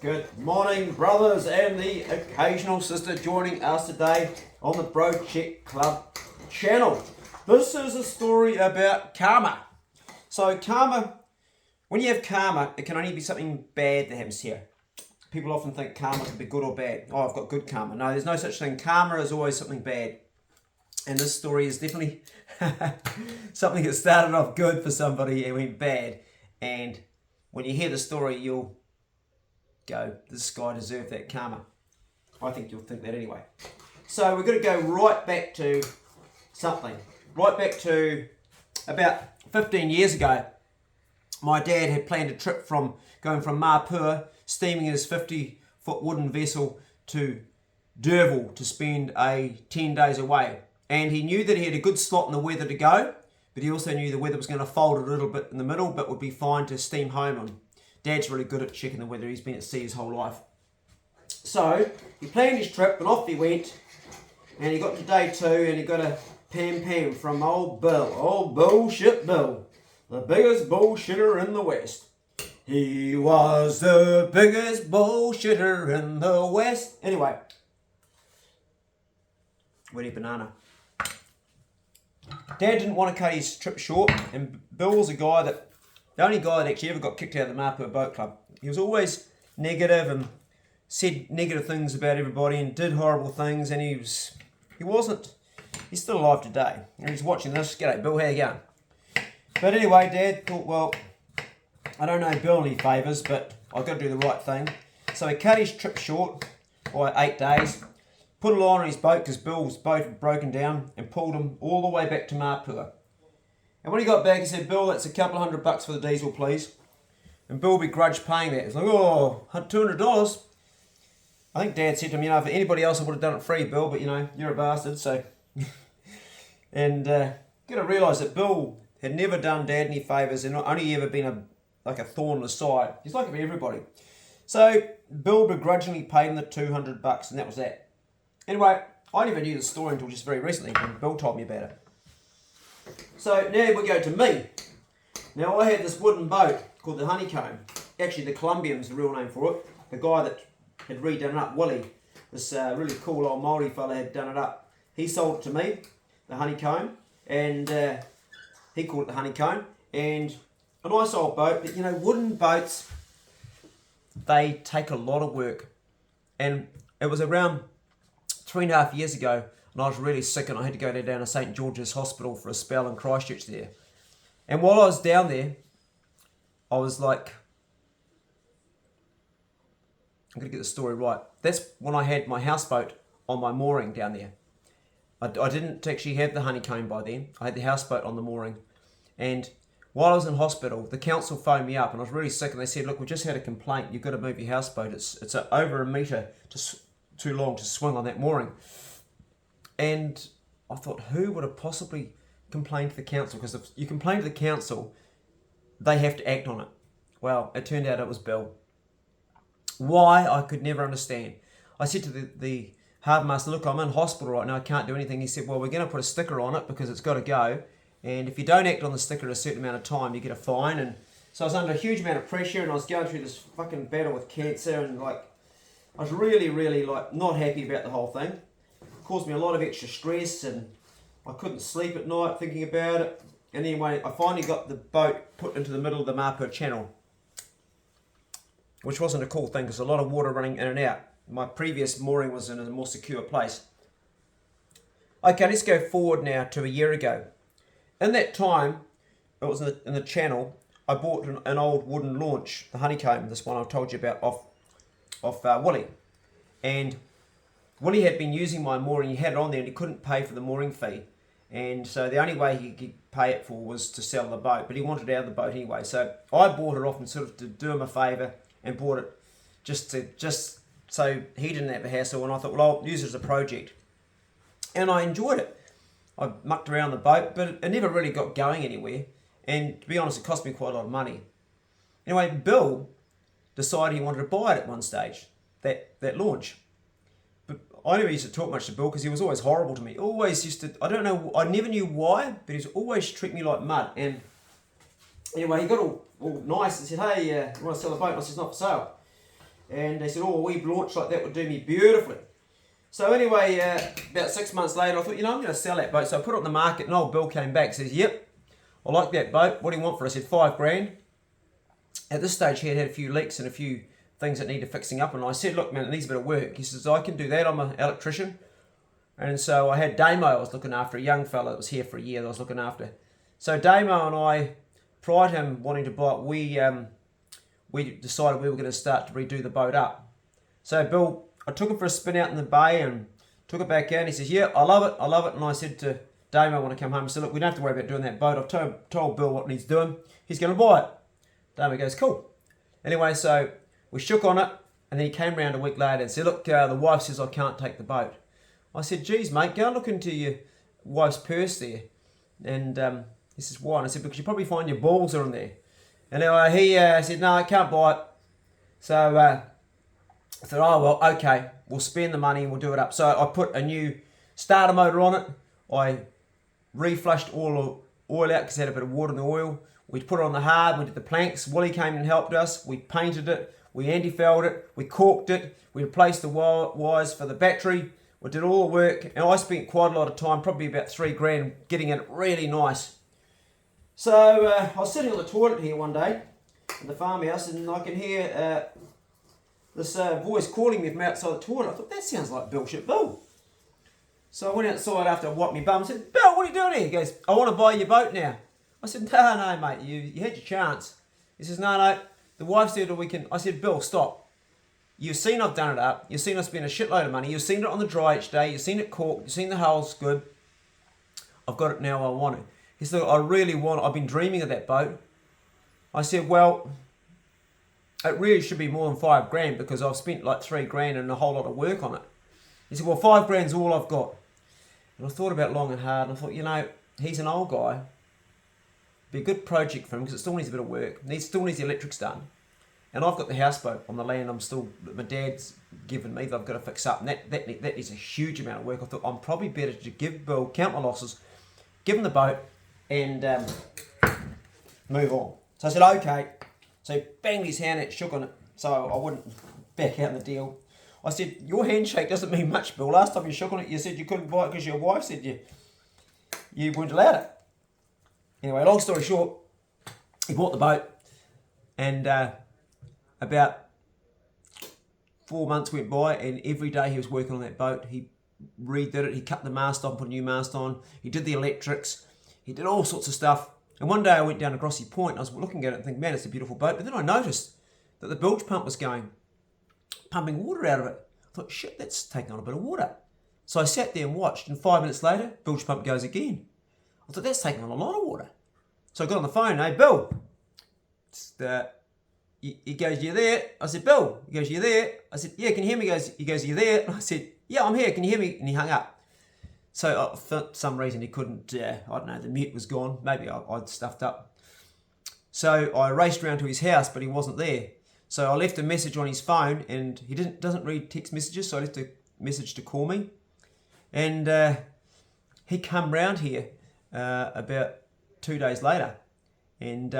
Good morning, brothers, and the occasional sister joining us today on the Bro Check Club channel. This is a story about karma. So karma, when you have karma, it can only be something bad that happens here. People often think karma can be good or bad. Oh, I've got good karma. No, there's no such thing. Karma is always something bad. And this story is definitely something that started off good for somebody and went bad. And when you hear the story, you'll go, this guy deserved that karma. I think you'll think that anyway. So we're going to go right back to something. Right back to about 15 years ago. My dad had planned a trip going from Mapua, steaming his 50-foot wooden vessel to Derval to spend 10 days away. And he knew that he had a good slot in the weather to go, but he also knew the weather was going to fold a little bit in the middle, but would be fine to steam home on. Dad's really good at checking the weather. He's been at sea his whole life. So he planned his trip and off he went. And he got to day 2 and he got a pam from old Bill. Old Bullshit Bill. The biggest bullshitter in the West. He was the biggest bullshitter in the West. Anyway. Wetty banana. Dad didn't want to cut his trip short. And Bill was the only guy that actually ever got kicked out of the Mapua Boat Club. He was always negative and said negative things about everybody and did horrible things, and he's still alive today. And he's watching this. G'day Bill, how you going? But anyway, Dad thought, well, I don't know Bill any favours, but I've got to do the right thing. So he cut his trip short by 8 days, put a line on his boat because Bill's boat had broken down, and pulled him all the way back to Mapua. And when he got back, he said, Bill, that's a couple of $100 for the diesel, please. And Bill begrudged paying that. He's like, oh, $200. I think Dad said to him, if anybody else I would have done it free, Bill, but you're a bastard, so. And got to realise that Bill had never done Dad any favours and only ever been like a thorn in the side. He's like everybody. So Bill begrudgingly paid him the $200 and that was that. Anyway, I never knew the story until just very recently when Bill told me about it. So now we go to me. Now I had this wooden boat called the Honeycomb. Actually the Columbian's the real name for it. The guy that had redone it up, Willie, this really cool old Māori fella had done it up. He sold it to me, the Honeycomb, and he called it the Honeycomb. And a nice old boat, but wooden boats, they take a lot of work. And it was around 3.5 years ago, and I was really sick and I had to go down to St. George's Hospital for a spell in Christchurch there. And while I was down there, I was like, I'm going to get the story right. That's when I had my houseboat on my mooring down there. I didn't actually have the Honeycomb by then. I had the houseboat on the mooring. And while I was in hospital, the council phoned me up and I was really sick and they said, look, we just had a complaint. You've got to move your houseboat. It's over a metre too long to swing on that mooring. And I thought, who would have possibly complained to the council? Because if you complain to the council, they have to act on it. Well, it turned out it was Bill. Why? I could never understand. I said to the harbour master, look, I'm in hospital right now, I can't do anything. He said, well, we're going to put a sticker on it because it's got to go. And if you don't act on the sticker at a certain amount of time, you get a fine. And so I was under a huge amount of pressure and I was going through this fucking battle with cancer and I was really, really not happy about the whole thing. Caused me a lot of extra stress and I couldn't sleep at night thinking about it. And anyway, I finally got the boat put into the middle of the Mapua Channel, which wasn't a cool thing because a lot of water running in and out. My previous mooring was in a more secure place. Okay, let's go forward now to a year ago. In that time, it was in the channel, I bought an old wooden launch, the Honeycomb, this one I told you about, off Willie. And Willie had been using my mooring, he had it on there and he couldn't pay for the mooring fee. And so the only way he could pay it for was to sell the boat, but he wanted out of the boat anyway. So I bought it off and sort of to do him a favour and bought it just so he didn't have a hassle. And I thought, well, I'll use it as a project. And I enjoyed it. I mucked around the boat, but it never really got going anywhere. And to be honest, it cost me quite a lot of money. Anyway, Bill decided he wanted to buy it at one stage, that launch. But I never used to talk much to Bill because he was always horrible to me. Always used to, I don't know, I never knew why, but he used to always treat me like mud. And anyway, he got all nice and said, hey, you want to sell the boat? And I said, it's not for sale. And they said, oh, a wee launch like that would do me beautifully. So anyway, about 6 months later, I thought, I'm going to sell that boat. So I put it on the market, and old Bill came back and says, yep, I like that boat. What do you want for it? I said, $5,000. At this stage, he had a few leaks and a few things that needed fixing up. And I said, look, man, it needs a bit of work. He says, I can do that. I'm an electrician. And so I had Damo I was looking after, a young fella that was here for a year that I was looking after. So Damo and I, prior to him wanting to buy it, we decided we were going to start to redo the boat up. So Bill, I took it for a spin out in the bay and took it back in. He says, yeah, I love it. And I said to Damo when I come home, I said, look, we don't have to worry about doing that boat. I've told Bill what needs doing. He's going to buy it. Damo goes, cool. Anyway, so we shook on it, and then he came round a week later and said, look, the wife says I can't take the boat. I said, geez, mate, go and look into your wife's purse there. And he says, why? And I said, because you probably find your balls are in there. And anyway, he said, no, I can't buy it. So I thought, oh, well, okay, we'll spend the money and we'll do it up. So I put a new starter motor on it. I reflushed all the oil out because it had a bit of water in the oil. We put it on the hard, we did the planks. Wally came and helped us. We painted it, we anti-fouled it, we caulked it, we replaced the wires for the battery. We did all the work, and I spent quite a lot of time, probably about $3,000, getting it really nice. So I was sitting on the toilet here one day in the farmhouse, and I can hear this voice calling me from outside the toilet. I thought, that sounds like Bill. So I went outside after I wiped my bum and said, Bill, what are you doing here? He goes, I want to buy your boat now. I said, no, mate, you had your chance. He says, no, the wife said we can. I said, Bill, stop. You've seen I've done it up. You've seen I spent a shitload of money. You've seen it on the dry each day. You've seen it corked. You've seen the hull's good. I've got it now. I want it. He said, I really want it. I've been dreaming of that boat. I said, well, it really should be more than $5,000 because I've spent like $3,000 and a whole lot of work on it. He said, well, $5,000 is all I've got. And I thought about it long and hard, and I thought, he's an old guy. Be a good project for him because it still needs a bit of work. Still needs the electrics done. And I've got the houseboat on the land my dad's given me that I've got to fix up. And that is a huge amount of work. I thought I'm probably better to give Bill, count my losses, give him the boat, and move on. So I said, okay. So he banged his hand and shook on it so I wouldn't back out in the deal. I said, your handshake doesn't mean much, Bill. Last time you shook on it, you said you couldn't buy it because your wife said you weren't allowed it. Anyway, long story short, he bought the boat, and about 4 months went by, and every day he was working on that boat. He redid it. He cut the mast on, put a new mast on. He did the electrics. He did all sorts of stuff. And one day I went down to Grossie Point, and I was looking at it and thinking, man, it's a beautiful boat. But then I noticed that the bilge pump was pumping water out of it. I thought, shit, that's taking on a bit of water. So I sat there and watched, and 5 minutes later, bilge pump goes again. I thought, that's taking on a lot of water. So I got on the phone, hey, Bill. He goes, you there? I said, Bill. He goes, you there? I said, yeah, can you hear me? He goes, you there? And I said, yeah, I'm here. Can you hear me? And he hung up. So for some reason he couldn't, I don't know, the mute was gone. Maybe I'd stuffed up. So I raced around to his house, but he wasn't there. So I left a message on his phone, and he doesn't read text messages, so I left a message to call me. And he come round here about 2 days later and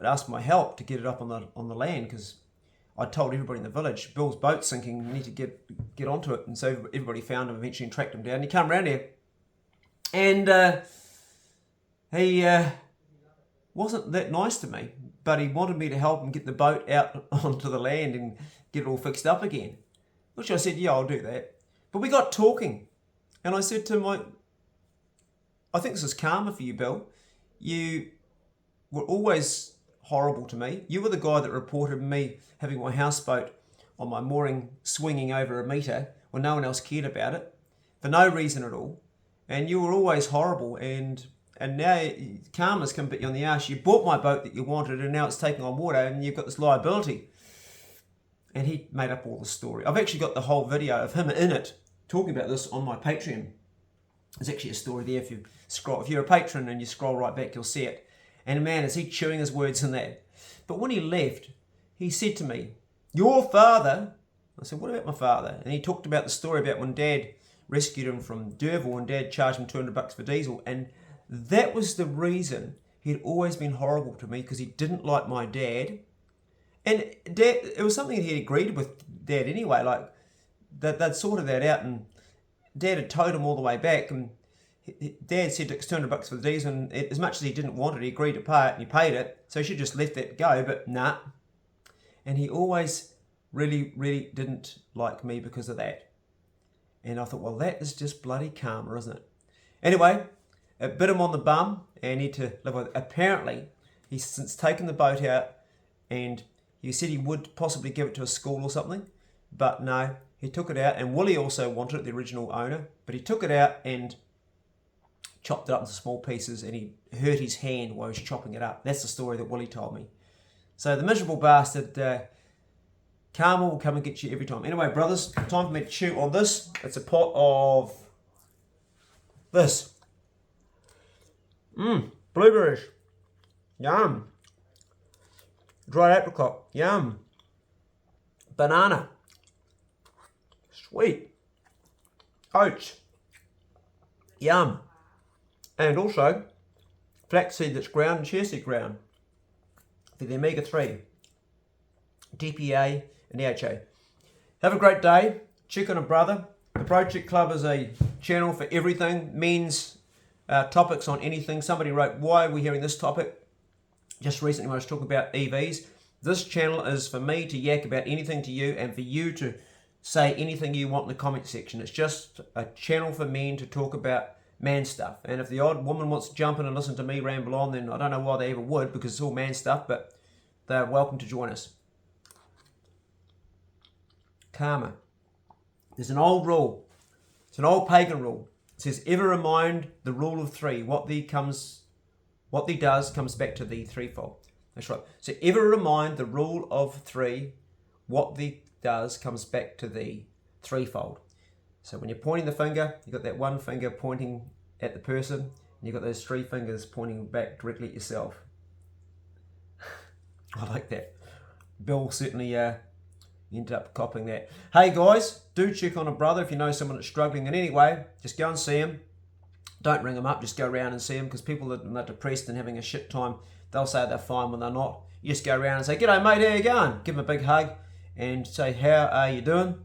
asked my help to get it up on the land, because I told everybody in the village, Bill's boat's sinking, you need to get onto it. And so everybody found him eventually and tracked him down. He come round here, and he wasn't that nice to me, but he wanted me to help him get the boat out onto the land and get it all fixed up again, which I said, yeah, I'll do that. But we got talking, and I said to him, I think this is karma for you, Bill. You were always horrible to me. You were the guy that reported me having my houseboat on my mooring swinging over a metre when no one else cared about it, for no reason at all. And you were always horrible, and now karma's come bit you on the arse. You bought my boat that you wanted, and now it's taking on water, and you've got this liability. And he made up all the story. I've actually got the whole video of him in it talking about this on my Patreon. There's actually a story there if you're a patron and you scroll right back, you'll see it. And man, is he chewing his words in that. But when he left, he said to me, your father, I said, what about my father? And he talked about the story about when Dad rescued him from Derval and Dad charged him $200 for diesel. And that was the reason he'd always been horrible to me, because he didn't like my dad. And Dad, it was something he agreed with Dad anyway. Like they'd sorted that out, and Dad had towed him all the way back. And Dad said it's $200 for the diesel, and as much as he didn't want it, he agreed to pay it, and he paid it. So he should just left that go, but nah. And he always really, really didn't like me because of that. And I thought, well, that is just bloody karma, isn't it? Anyway, it bit him on the bum, and he had to live with it. Apparently, he's since taken the boat out, and he said he would possibly give it to a school or something, but no, he took it out, and Willie also wanted it, the original owner, but he took it out and chopped it up into small pieces, and he hurt his hand while he was chopping it up. That's the story that Willie told me. So the miserable bastard, karma will come and get you every time. Anyway, brothers, time for me to chew on this. It's a pot of this. Blueberries. Yum. Dried apricot. Yum. Banana. Sweet. Oats. Yum. And also flaxseed that's ground and chia seed ground for the omega-3, DPA and DHA. Have a great day. Check on a brother. The Project Club is a channel for everything, men's topics on anything. Somebody wrote, why are we hearing this topic? Just recently when I was talking about EVs. This channel is for me to yak about anything to you and for you to say anything you want in the comment section. It's just a channel for men to talk about man stuff. And if the odd woman wants to jump in and listen to me ramble on, then I don't know why they ever would, because it's all man stuff, but they're welcome to join us. Karma. There's an old rule. It's an old pagan rule. It says, ever remind the rule of three. What thee does comes back to thee threefold. That's right. So ever remind the rule of three. What thee does comes back to thee threefold. So when you're pointing the finger, you've got that one finger pointing at the person, and you've got those three fingers pointing back directly at yourself. I like that. Bill certainly ended up copying that. Hey guys, do check on a brother if you know someone that's struggling in any way. Just go and see him. Don't ring them up, just go around and see them, because people that are depressed and having a shit time, they'll say they're fine when they're not. You just go around and say, g'day mate, how you going? Give them a big hug and say, how are you doing?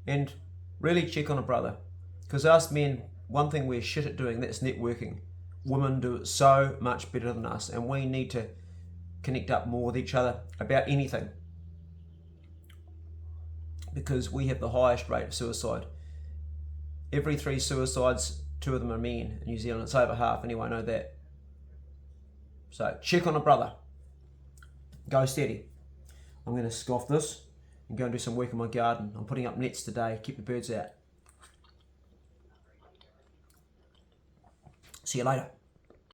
And really check on a brother. Because us men, one thing we're shit at doing, that's networking. Women do it so much better than us, and we need to connect up more with each other about anything. Because we have the highest rate of suicide. Every 3 suicides, 2 of them are men. In New Zealand, it's over half, anyway, I know that. So, check on a brother. Go steady. I'm going to scoff this and go and do some work in my garden. I'm putting up nets today, keep the birds out. See you later.